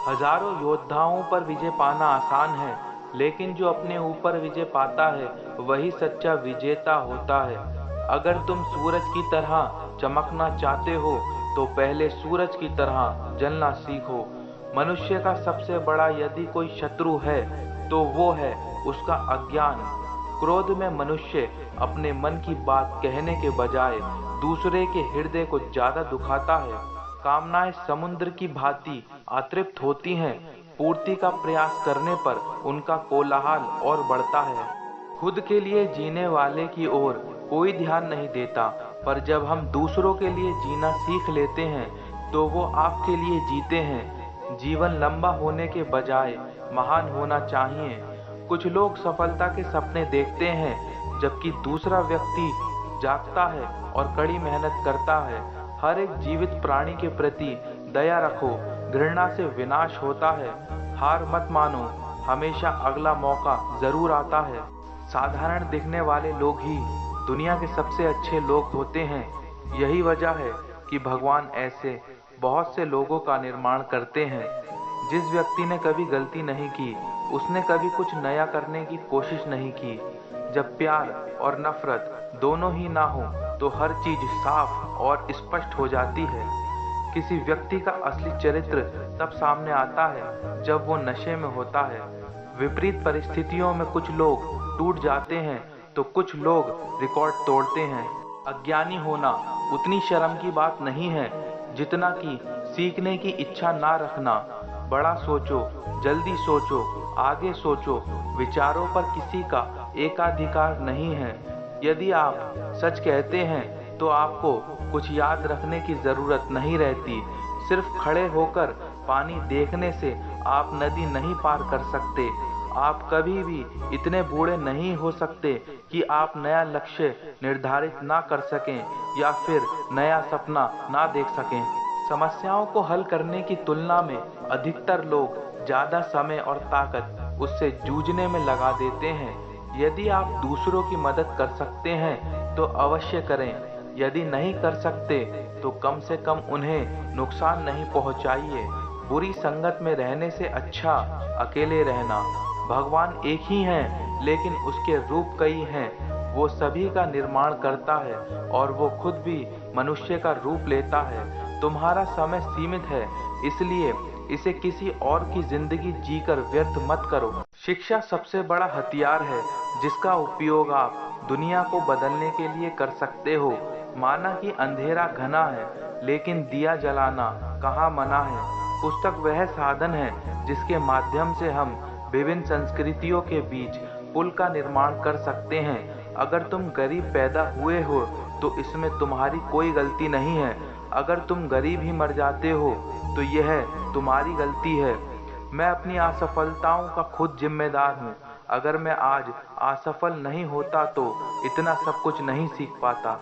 हजारों योद्धाओं पर विजय पाना आसान है, लेकिन जो अपने ऊपर विजय पाता है वही सच्चा विजेता होता है। अगर तुम सूरज की तरह चमकना चाहते हो तो पहले सूरज की तरह जलना सीखो। मनुष्य का सबसे बड़ा यदि कोई शत्रु है तो वो है उसका अज्ञान। क्रोध में मनुष्य अपने मन की बात कहने के बजाय दूसरे के हृदय को ज्यादा दुखाता है। कामनाएं समुद्र की भांति अतृप्त होती हैं, पूर्ति का प्रयास करने पर उनका कोलाहल और बढ़ता है। खुद के लिए जीने वाले की ओर कोई ध्यान नहीं देता, पर जब हम दूसरों के लिए जीना सीख लेते हैं तो वो आपके लिए जीते हैं। जीवन लंबा होने के बजाय महान होना चाहिए। कुछ लोग सफलता के सपने देखते हैं जबकि दूसरा व्यक्ति जागता है और कड़ी मेहनत करता है। हर एक जीवित प्राणी के प्रति दया रखो, घृणा से विनाश होता है। हार मत मानो, हमेशा अगला मौका जरूर आता है। साधारण दिखने वाले लोग ही दुनिया के सबसे अच्छे लोग होते हैं। यही वजह है कि भगवान ऐसे बहुत से लोगों का निर्माण करते हैं। जिस व्यक्ति ने कभी गलती नहीं की, उसने कभी कुछ नया करने की कोशिश नहीं की। जब प्यार और नफरत दोनों ही ना हो तो हर चीज साफ और स्पष्ट हो जाती है। किसी व्यक्ति का असली चरित्र तब सामने आता है जब वो नशे में होता है। विपरीत परिस्थितियों में कुछ लोग टूट जाते हैं तो कुछ लोग रिकॉर्ड तोड़ते हैं। अज्ञानी होना उतनी शर्म की बात नहीं है जितना कि सीखने की इच्छा ना रखना। बड़ा सोचो, जल्दी सोचो, आगे सोचो। विचारों पर किसी का एकाधिकार नहीं है। यदि आप सच कहते हैं तो आपको कुछ याद रखने की जरूरत नहीं रहती। सिर्फ खड़े होकर पानी देखने से आप नदी नहीं पार कर सकते। आप कभी भी इतने बूढ़े नहीं हो सकते कि आप नया लक्ष्य निर्धारित ना कर सकें या फिर नया सपना ना देख सकें। समस्याओं को हल करने की तुलना में अधिकतर लोग ज्यादा समय और ताकत उससे जूझने में लगा देते हैं। यदि आप दूसरों की मदद कर सकते हैं तो अवश्य करें। यदि नहीं कर सकते तो कम से कम उन्हें नुकसान नहीं पहुंचाइए। बुरी संगत में रहने से अच्छा अकेले रहना। भगवान एक ही है लेकिन उसके रूप कई हैं। वो सभी का निर्माण करता है और वो खुद भी मनुष्य का रूप लेता है। तुम्हारा समय सीमित है, इसलिए इसे किसी और की जिंदगी जीकर व्यर्थ मत करो। शिक्षा सबसे बड़ा हथियार है जिसका उपयोग आप दुनिया को बदलने के लिए कर सकते हो। माना कि अंधेरा घना है लेकिन दिया जलाना कहाँ मना है। पुस्तक वह साधन है जिसके माध्यम से हम विभिन्न संस्कृतियों के बीच पुल का निर्माण कर सकते हैं। अगर तुम गरीब पैदा हुए हो तो इसमें तुम्हारी कोई गलती नहीं है। अगर तुम गरीब ही मर जाते हो तो यह तुम्हारी गलती है। मैं अपनी असफलताओं का खुद जिम्मेदार हूँ। अगर मैं आज असफल नहीं होता तो इतना सब कुछ नहीं सीख पाता।